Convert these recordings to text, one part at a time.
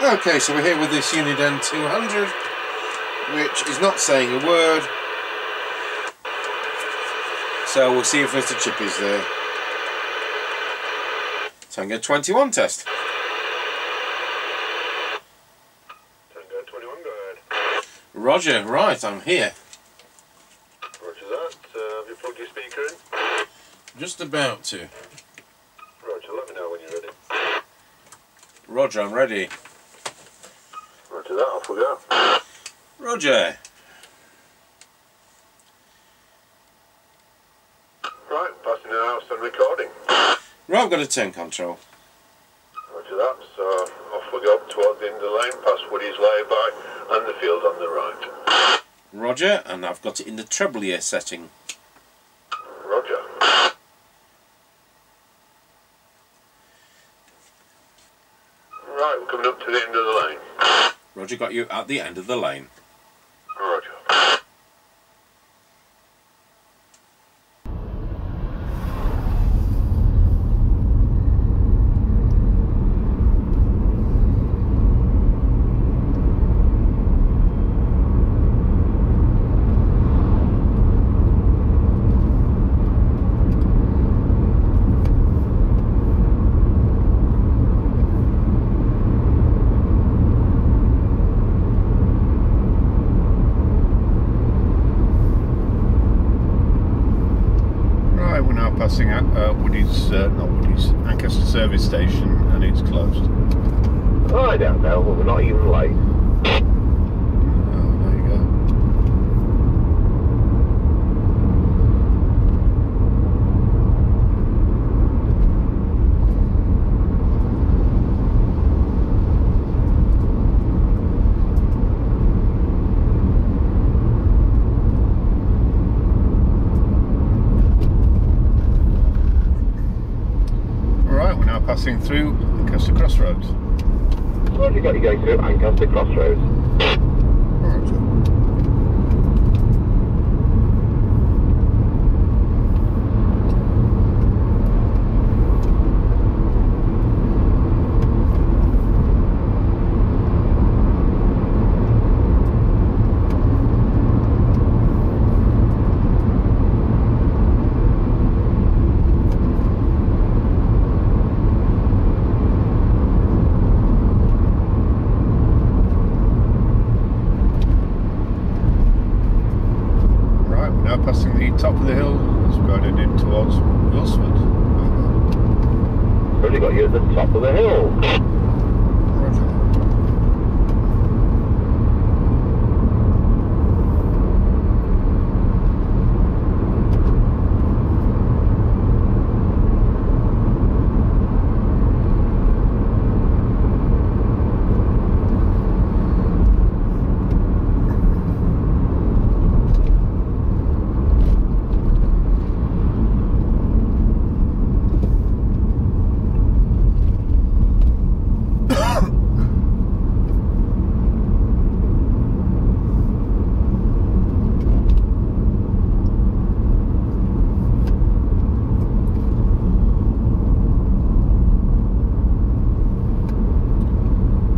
Okay, so we're here with this Uniden 200, which is not saying a word. So we'll see if Mr. Chippie's there. Tango 21 test. Tango 21, go ahead. Roger, right, I'm here. Roger that. Have you plugged your speaker in? Just about to. Roger, let me know when you're ready. Roger, I'm ready. Roger that, off we go. Roger. Right, passing it out and recording. Right, I've got a 10 control. Roger that, so off we go towards the end of the lane, past Woody's lay-by and the field on the right. Roger, and I've got it in the treble ear setting. Roger. Right, we're coming up to the end of the lane. Roger, got you at the end of the lane. Roger. Passing at Woody's, not Woody's, Lancaster service station, and it's closed. Oh, I don't know, but we're not even late. Oh, there you go. Passing through Lancaster Crossroads. What have you got you going through Lancaster Crossroads? Passing the top of the hill as we're going in towards Wilsford. Already got you at the top of the hill. Roger.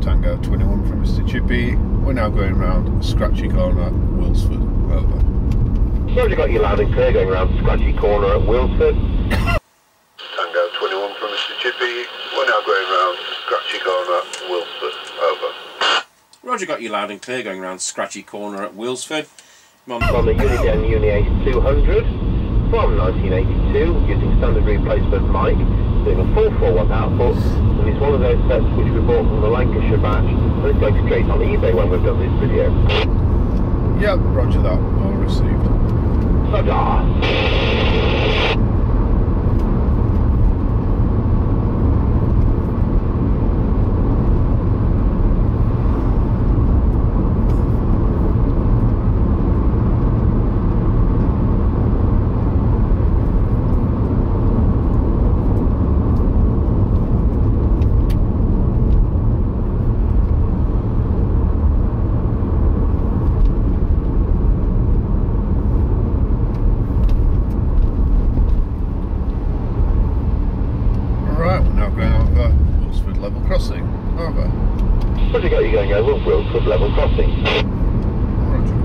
Tango 21 from Mr. Chippie. We're now going round Scratchy Corner, Wilsford. Over. So you got you loud and clear going around Scratchy Corner at Wilsford. Tango 21 from Mr. Chippie. We're now going round Scratchy Corner, Wilsford. Over. Roger, got you loud and clear going around Scratchy Corner at Wilsford. On the Uniden Uniace 200 from 1982 using standard replacement mic, doing a full 4-watt output, and it's one of those sets which we bought from the Lincolnshire batch, and it's going straight on eBay when we've done this video. Yep, roger that, all received. Ta-da! Roger, got you going over Wilford level crossing. Roger.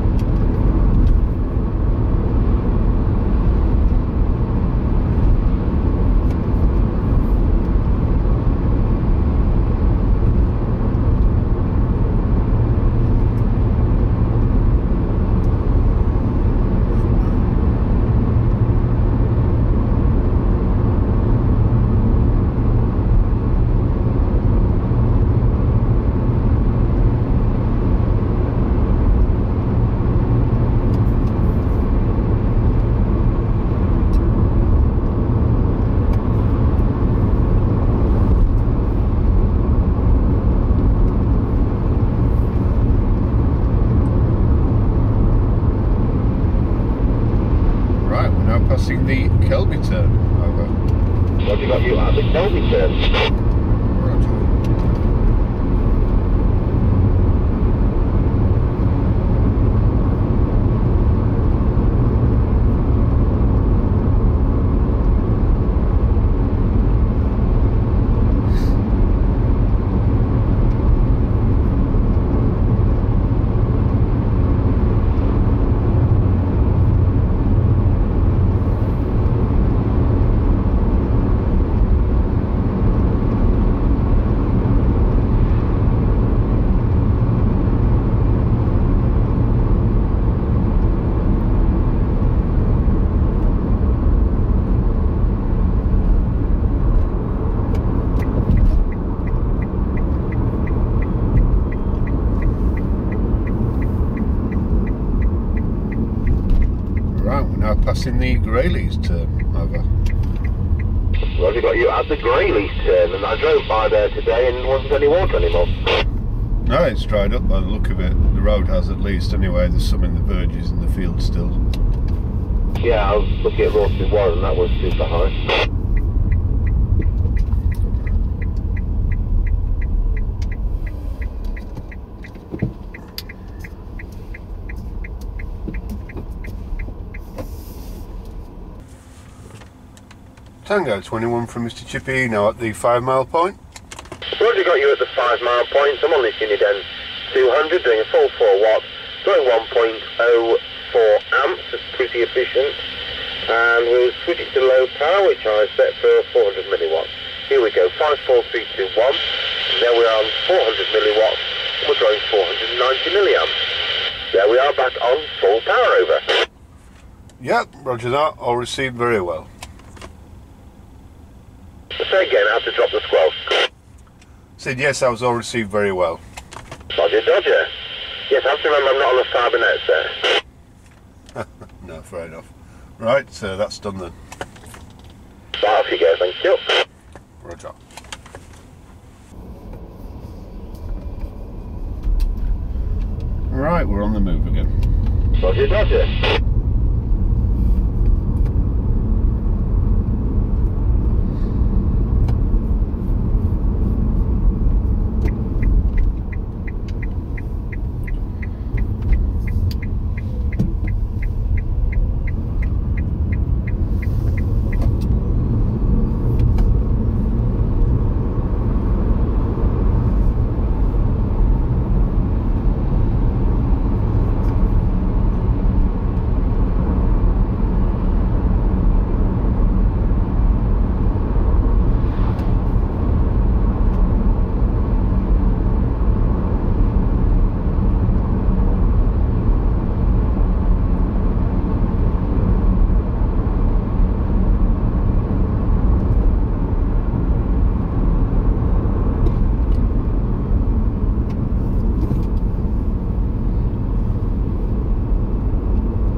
Passing the Kelby turn, over. Roger, got you at the Kelby turn. Roger. Passing the Greyleys turn, over. Roger, got you at the Greyleys turn, and I drove by there today and there wasn't any water anymore. No, it's dried up by the look of it. The road has, at least, anyway. There's some in the verges in the field still. Yeah, I was looking at Rawsby Warren, that was super high. Tango 21 from Mr. Chippie, now at the 5 mile point. Roger, got you at the 5 mile point. I'm on this Uniden 200 doing a full 4 watt, going 1.04 amps, that's pretty efficient. And we'll switch it to low power, which I set for 400 milliwatts. Here we go, 54321. There we are on 400 milliwatts, and we're drawing 490 milliamps. There we are back on full power, over. Yep, roger that, all received very well. Say again, I have to drop the squelch. Said yes, I was all received very well. Roger, Dodger. Yes, I have to remember I'm not on the fibre net, sir. No, fair enough. Right, so that's done then. Right, off you go, thank you. Roger. Right, we're on the move again. Roger, Dodger.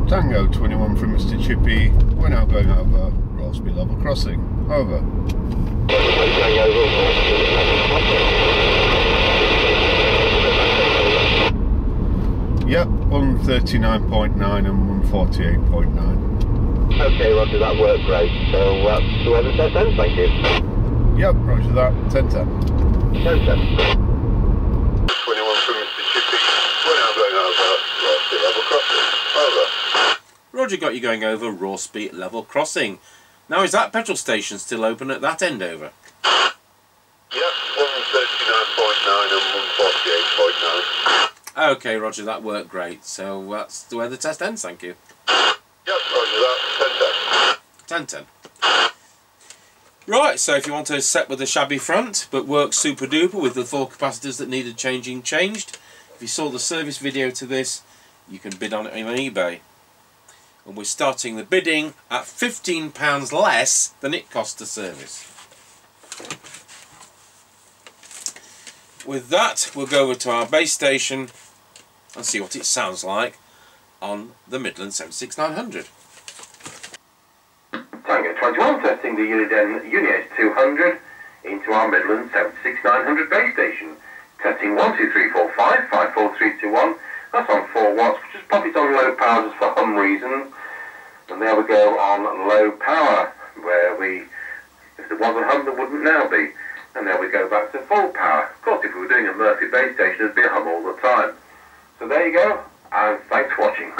Tango 21 from Mr. Chippie, we're now going over Rawsby level crossing, over. Yep, 139.9 and 148.9. Okay, Roger, that worked great. So, whoever said 10, thank you. Yep, roger that, 10-10. 10-10. 21 from Mr. Chippie, we're now going over Rawsby level crossing, over. Roger, got you going over Rawsby level crossing. Now, is that petrol station still open at that end, over? Yep, 139.9 148.9. Okay, Roger, that worked great. So that's where the test ends, thank you. Yep, Roger that. 10-10. Right, so if you want to set with a shabby front, but work super duper with the 4 capacitors that needed changing changed, if you saw the service video to this, you can bid on it on eBay. And we're starting the bidding at £15 less than it cost to service. With that, we'll go over to our base station and see what it sounds like on the Midland 76900. Tango 21, testing the Uniden Uniace 200 into our Midland 76900 base station. Testing 1, 2, 3, 4, 5, 5, 4, 3, 2, 1. That's on 4 watts, just pop it on low power just for hum reasons. And there we go on low power, where if there wasn't hum, there wouldn't now be. And there we go back to full power. Of course, if we were doing a Murphy base station, there'd be a hum all the time. So there you go, and thanks for watching.